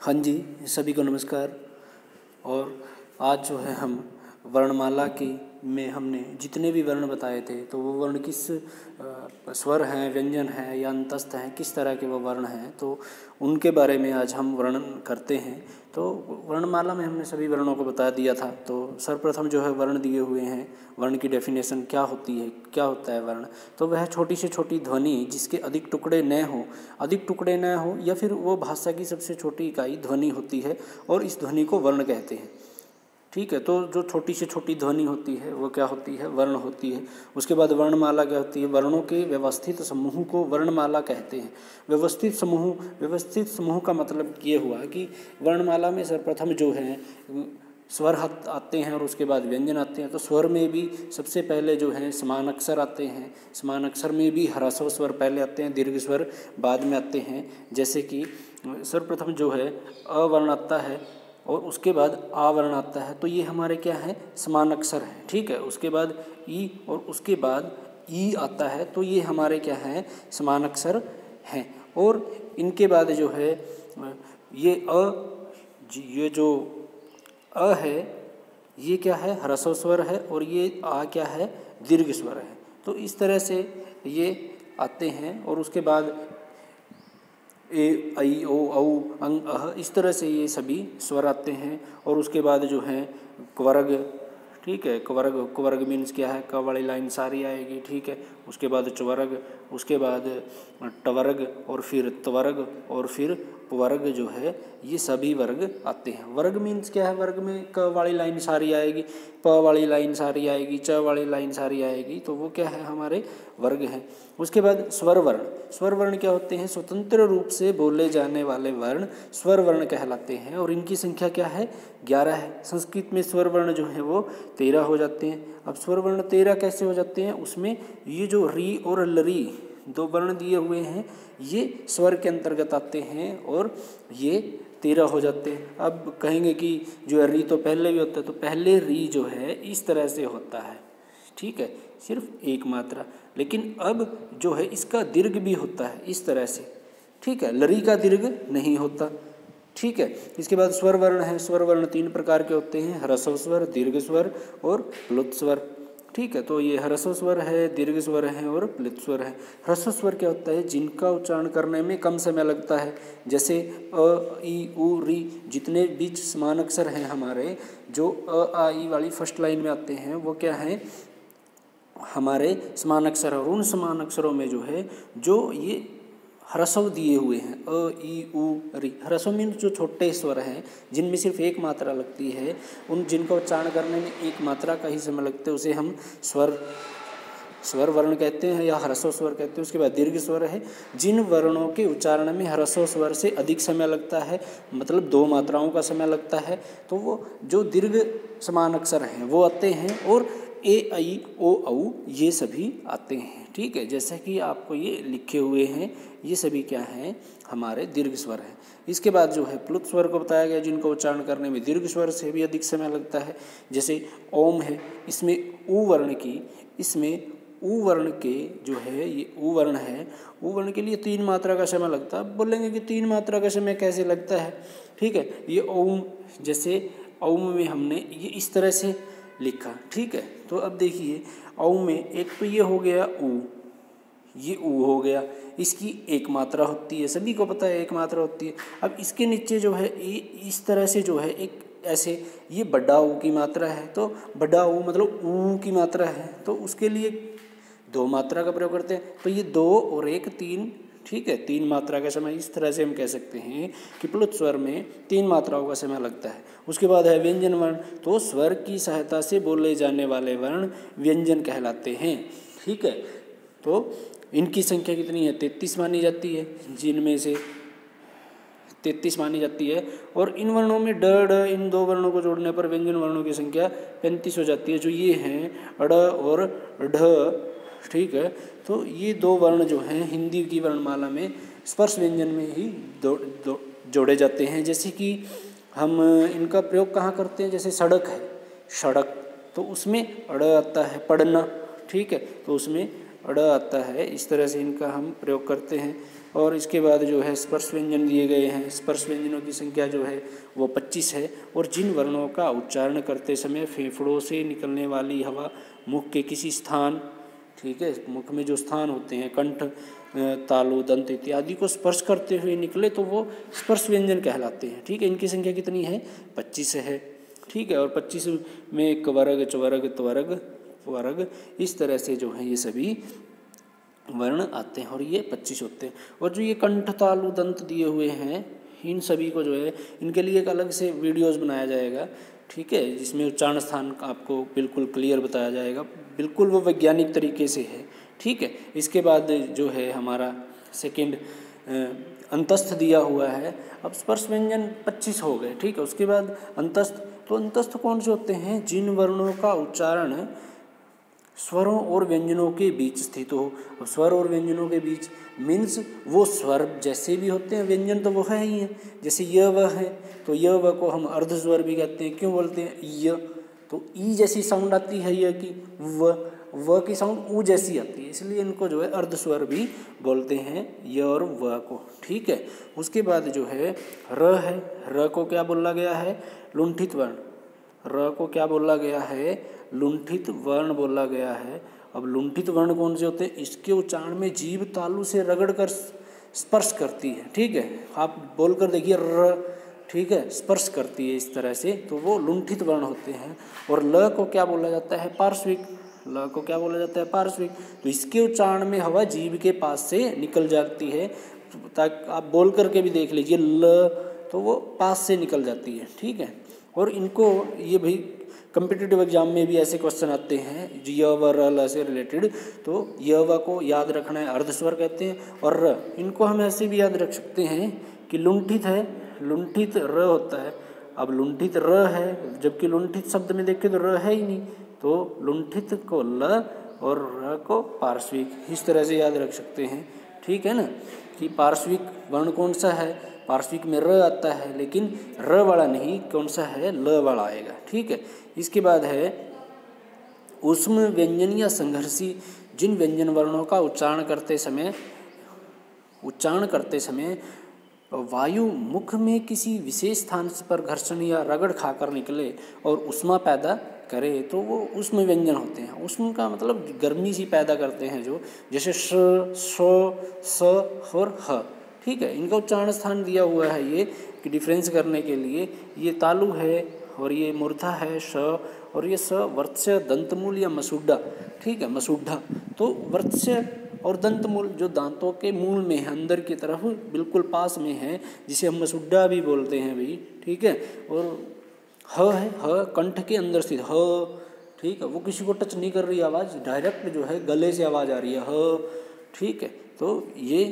हाँ जी, सभी को नमस्कार। और आज जो है हम वर्णमाला की में हमने जितने भी वर्ण बताए थे तो वो वर्ण किस स्वर हैं, व्यंजन हैं या अंतस्थ हैं, किस तरह के वो वर्ण हैं, तो उनके बारे में आज हम वर्णन करते हैं। तो वर्णमाला में हमने सभी वर्णों को बता दिया था। तो सर्वप्रथम जो है वर्ण दिए हुए हैं, वर्ण की डेफिनेशन क्या होती है, क्या होता है वर्ण। तो वह छोटी से छोटी ध्वनि जिसके अधिक टुकड़े न हो या फिर वो भाषा की सबसे छोटी इकाई ध्वनि होती है और इस ध्वनि को वर्ण कहते हैं। ठीक है, तो जो छोटी से छोटी ध्वनि होती है वो क्या होती है, वर्ण होती है। उसके बाद वर्णमाला क्या होती है, वर्णों के व्यवस्थित समूह को वर्णमाला कहते हैं। व्यवस्थित समूह का मतलब ये हुआ कि वर्णमाला में सर्वप्रथम जो है स्वर आते हैं और उसके बाद व्यंजन आते हैं। तो स्वर में भी सबसे पहले जो है समान अक्षर आते हैं। समान अक्षर में भी ह्रस्व स्वर पहले आते हैं, दीर्घ स्वर बाद में आते हैं। जैसे कि सर्वप्रथम जो है अवर्ण आता है और उसके बाद आ वर्ण आता है, तो ये हमारे क्या है, समान अक्षर है। ठीक है, उसके बाद ई और उसके बाद ई आता है, तो ये हमारे क्या है, समान अक्षर हैं। और इनके बाद जो है ये जो अ है ये क्या है, ह्रस्व स्वर है और ये आ क्या है, दीर्घ स्वर है। तो इस तरह से ये आते हैं और उसके बाद ए ऐ ओ औ अंग अह, इस तरह से ये सभी स्वर आते हैं। और उसके बाद जो है क्वर्ग। ठीक है, क्वर्ग मीन्स क्या है, क वाली लाइन सारी आएगी। ठीक है, उसके बाद च्वर्ग, उसके बाद टवर्ग और फिर त्वर्ग और फिर वर्ग जो है, ये सभी वर्ग आते हैं। वर्ग मीन्स क्या है, वर्ग में क वाली लाइन सारी आएगी, प वाली लाइन सारी आएगी, च वाली लाइन सारी आएगी, तो वो क्या है, हमारे वर्ग हैं। उसके बाद स्वर वर्ण क्या होते हैं, स्वतंत्र रूप से बोले जाने वाले वर्ण स्वर वर्ण कहलाते हैं और इनकी संख्या क्या है, 11 है। संस्कृत में स्वर वर्ण जो है वो 13 हो जाते हैं। अब स्वर वर्ण 13 कैसे हो जाते हैं, उसमें ये जो री और लरी दो वर्ण दिए हुए हैं ये स्वर के अंतर्गत आते हैं और ये 13 हो जाते हैं। अब कहेंगे कि जो री तो पहले भी होता है, तो पहले री जो है इस तरह से होता है। ठीक है, सिर्फ एक मात्रा, लेकिन अब जो है इसका दीर्घ भी होता है इस तरह से। ठीक है, लरी का दीर्घ नहीं होता। ठीक है, इसके बाद स्वर वर्ण है। स्वर वर्ण 3 प्रकार के होते हैं, ह्रस्व स्वर, दीर्घ स्वर और प्लुत स्वर। ठीक है, तो ये ह्रस्व स्वर है, दीर्घ स्वर है और प्लुत स्वर है। ह्रस्व स्वर क्या होता है, जिनका उच्चारण करने में कम समय लगता है। जैसे अ ई उ री, जितने बीच समान अक्षर हैं हमारे, जो अ आ ई वाली फर्स्ट लाइन में आते हैं, वो क्या है, हमारे समान अक्षर। और उन समान अक्षरों में जो है जो ये ह्रस्व दिए हुए हैं, अ ई उ री, ह्रस्व मीन्स जो छोटे स्वर हैं जिनमें सिर्फ एक मात्रा लगती है, उन जिनका उच्चारण करने में एक मात्रा का ही समय लगता है, उसे हम स्वर वर्ण कहते हैं या ह्रस्व स्वर कहते हैं। उसके बाद दीर्घ स्वर है, जिन वर्णों के उच्चारण में ह्रस्व स्वर से अधिक समय लगता है, मतलब 2 मात्राओं का समय लगता है, तो वो जो दीर्घ समान अक्षर हैं वो आते हैं। और ए ऐ ओ औ ये सभी आते हैं। ठीक है, जैसा कि आपको ये लिखे हुए हैं, ये सभी क्या हैं, हमारे दीर्घ स्वर हैं। इसके बाद जो है प्लुत स्वर को बताया गया, जिनको उच्चारण करने में दीर्घ स्वर से भी अधिक समय लगता है। जैसे ओम है, इसमें उ वर्ण के जो है, ये उ वर्ण है, उ वर्ण के लिए 3 मात्रा का समय लगता है। अब बोलेंगे कि 3 मात्रा का समय कैसे लगता है। ठीक है, ये ओम, जैसे ओम में हमने ये इस तरह से लिखा। ठीक है, तो अब देखिए औ में एक तो ये हो गया उ, ये ऊ हो गया, इसकी एक मात्रा होती है, सभी को पता है एक मात्रा होती है। अब इसके नीचे जो है ये इस तरह से जो है एक ऐसे, ये बड़ा ऊ की मात्रा है, तो बड़ा ऊ मतलब ऊ की मात्रा है, तो उसके लिए 2 मात्रा का प्रयोग करते हैं। तो ये 2 और 1 3, ठीक है, 3 मात्रा का समय। इस तरह से हम कह सकते हैं कि प्लुत स्वर में 3 मात्राओं का समय लगता है। उसके बाद है व्यंजन वर्ण, तो स्वर की सहायता से बोले जाने वाले वर्ण व्यंजन कहलाते हैं। ठीक है, तो इनकी संख्या कितनी है, 33 मानी जाती है, जिनमें से 33 मानी जाती है। और इन वर्णों में ड ढ, इन 2 वर्णों को जोड़ने पर व्यंजन वर्णों की संख्या 35 हो जाती है, जो ये हैं अड़ और ढ। ठीक है, तो ये 2 वर्ण जो हैं हिंदी की वर्णमाला में स्पर्श व्यंजन में ही जोड़े जाते हैं। जैसे कि हम इनका प्रयोग कहाँ करते हैं, जैसे सड़क है, सड़क, तो उसमें अड़ आता है, पढ़ना। ठीक है, तो उसमें अड़ आता है, इस तरह से इनका हम प्रयोग करते हैं। और इसके बाद जो है स्पर्श व्यंजन दिए गए हैं। स्पर्श व्यंजनों की संख्या जो है वो 25 है। और जिन वर्णों का उच्चारण करते समय फेफड़ों से निकलने वाली हवा मुख के किसी स्थान, ठीक है, मुख में जो स्थान होते हैं कंठ, तालु, दंत इत्यादि को स्पर्श करते हुए निकले तो वो स्पर्श व्यंजन कहलाते हैं। ठीक है, इनकी संख्या कितनी है? 25 है। ठीक है, और 25 में कवर्ग, चवर्ग, त्वर्ग, वर्ग, इस तरह से जो है ये सभी वर्ण आते हैं और ये 25 होते हैं। और जो ये कंठ, तालु, दंत दिए हुए हैं, इन सभी को जो है इनके लिए एक अलग से वीडियोज़ बनाया जाएगा। ठीक है, जिसमें उच्चारण स्थान आपको बिल्कुल क्लियर बताया जाएगा, बिल्कुल वो वैज्ञानिक तरीके से है। ठीक है, इसके बाद जो है हमारा सेकंड अंतस्थ दिया हुआ है। अब स्पर्श व्यंजन 25 हो गए। ठीक है, उसके बाद अंतस्थ। तो अंतस्थ कौन से होते हैं? जिन वर्णों का उच्चारण स्वरों और व्यंजनों के बीच स्थित हो। अब स्वर और व्यंजनों के बीच मीन्स वो स्वर जैसे भी होते हैं, व्यंजन तो वो है ही है। जैसे य व है तो य व को हम अर्ध स्वर भी कहते हैं। क्यों बोलते हैं? य तो ई जैसी साउंड आती है य की, व की साउंड ऊ जैसी आती है, इसलिए इनको जो है अर्ध स्वर भी बोलते हैं, य और व को। ठीक है, उसके बाद जो है र है। र को क्या बोला गया है? लुंठित वर्ण। र को क्या बोला गया है? लुंठित वर्ण बोला गया है। अब लुंठित वर्ण कौन से होते हैं? इसके उच्चारण में जीभ तालु से रगड़कर स्पर्श करती है। ठीक है, आप बोलकर देखिए र, ठीक है, स्पर्श करती है इस तरह से, तो वो लुंठित वर्ण होते हैं। और ल को क्या बोला जाता है? पार्श्विक। ल को क्या बोला जाता है? पार्श्विक। तो इसके उच्चारण में हवा जीभ के पास से निकल जाती है, ताकि आप बोल करके भी देख लीजिए ल, तो वो पास से निकल जाती है। ठीक है, और इनको ये भाई कम्पिटिटिव एग्जाम में भी ऐसे क्वेश्चन आते हैं य व र ल से रिलेटेड। तो य व को याद रखना है, अर्धस्वर कहते हैं। और र, इनको हम ऐसे भी याद रख सकते हैं कि लुंठित है, लुंठित र होता है। अब लुंठित र है, जबकि लुंठित शब्द में देखें तो र है ही नहीं, तो लुंठित को ल और र को पार्श्विक, इस तरह से याद रख सकते हैं। ठीक है ना, कि पार्श्विक वर्ण कौन सा है? पार्श्विक में र आता है, लेकिन र वाला नहीं, कौन सा है? ल वाला आएगा। ठीक है, इसके बाद है ऊष्म व्यंजन या संघर्षी। जिन व्यंजन वर्णों का उच्चारण करते समय वायु मुख में किसी विशेष स्थान पर घर्षण या रगड़ खाकर निकले और ऊष्मा पैदा करे तो वो ऊष्म व्यंजन होते हैं। ऊष्म का मतलब गर्मी सी पैदा करते हैं जो, जैसे श, स और ह। ठीक है, इनका उच्चारण स्थान दिया हुआ है ये कि डिफरेंस करने के लिए। ये तालु है और ये मूर्धा है श, और ये स वर्त्स्य दंतमूल या मसूढ़ा। ठीक है, मसूढ़ा तो वर्त्स्य और दंतमूल जो दांतों के मूल में है, अंदर की तरफ बिल्कुल पास में है, जिसे हम मसूढ़ा भी बोलते हैं भाई। ठीक है, और ह है, ह कंठ के अंदर स्थित ह। ठीक है, वो किसी को टच नहीं कर रही आवाज़, डायरेक्ट जो है गले से आवाज़ आ रही है ह। ठीक है, तो ये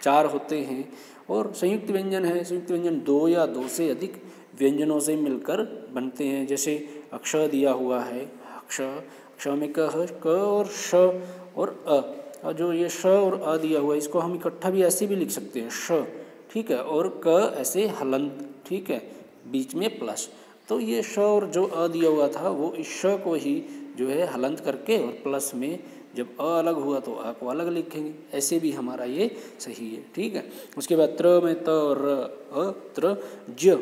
4 होते हैं। और संयुक्त व्यंजन है। संयुक्त व्यंजन 2 या 2 से अधिक व्यंजनों से मिलकर बनते हैं। जैसे अक्ष दिया हुआ है, अक्ष में क और श और अ, जो ये श और अ दिया हुआ है, इसको हम इकट्ठा भी ऐसे भी लिख सकते हैं श। ठीक है, और क ऐसे हलंत। ठीक है, बीच में प्लस। तो ये श और जो अ दिया हुआ था वो इस श को ही जो है हलंत करके और प्लस में जब अ अलग हुआ तो अ को अलग लिखेंगे, ऐसे भी हमारा ये सही है। ठीक है, उसके बाद त्र में त र अ त्र ज,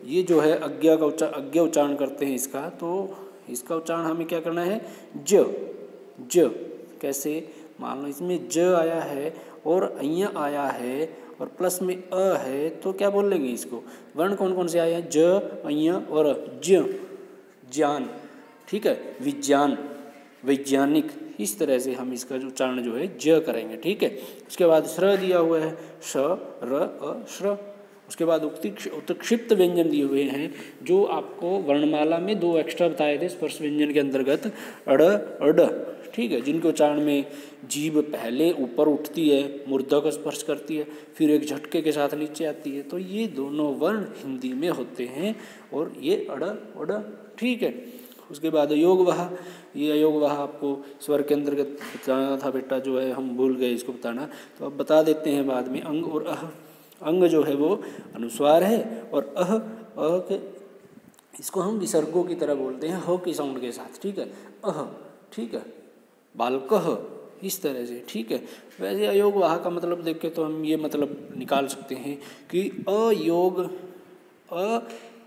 ये जो है अज्ञा उच्चारण करते हैं इसका, तो इसका उच्चारण हमें क्या करना है? ज। ज कैसे? मान लो इसमें ज आया है और अय्य आया है और प्लस में अ है, तो क्या बोल लेंगे इसको? वर्ण कौन कौन से आए हैं? ज, अय्य और ज। ज्ञान। ठीक है, विज्ञान, वैज्ञानिक, इस तरह से हम इसका जो उच्चारण जो है ज करेंगे। ठीक है, उसके बाद श्र दिया हुआ है, श र अ श्र। उसके बाद उत्क्षिप्त व्यंजन दिए हुए हैं, जो आपको वर्णमाला में 2 एक्स्ट्रा बताए थे स्पर्श व्यंजन के अंतर्गत, अड़ अड। ठीक है, जिनके उच्चारण में जीभ पहले ऊपर उठती है, मूर्धा को स्पर्श करती है, फिर एक झटके के साथ नीचे आती है, तो ये दोनों वर्ण हिंदी में होते हैं और ये अड़ अड़। ठीक है, उसके बाद योगवाह। ये योगवाह आपको स्वर के अंतर्गत बताना था बेटा, जो है हम भूल गए इसको बताना, तो अब बता देते हैं बाद में। अंग और अह। अंग जो है वो अनुस्वार है और अह के इसको हम विसर्गों की तरह बोलते हैं, ह की साउंड के साथ। ठीक है, अह। ठीक है, बालकः इस तरह से, ठीक है। वैसे अयोग वाह का मतलब देख के तो हम ये मतलब निकाल सकते हैं कि अयोग, अ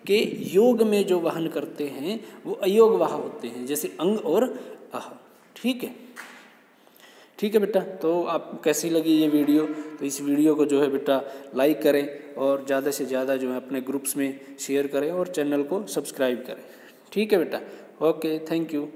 के योग में जो वाहन करते हैं वो अयोग वाह होते हैं, जैसे अंग और अह, ठीक है। ठीक है बेटा, तो आप कैसी लगी ये वीडियो? तो इस वीडियो को जो है बेटा लाइक करें और ज़्यादा से ज़्यादा जो है अपने ग्रुप्स में शेयर करें और चैनल को सब्सक्राइब करें। ठीक है बेटा, ओके, थैंक यू।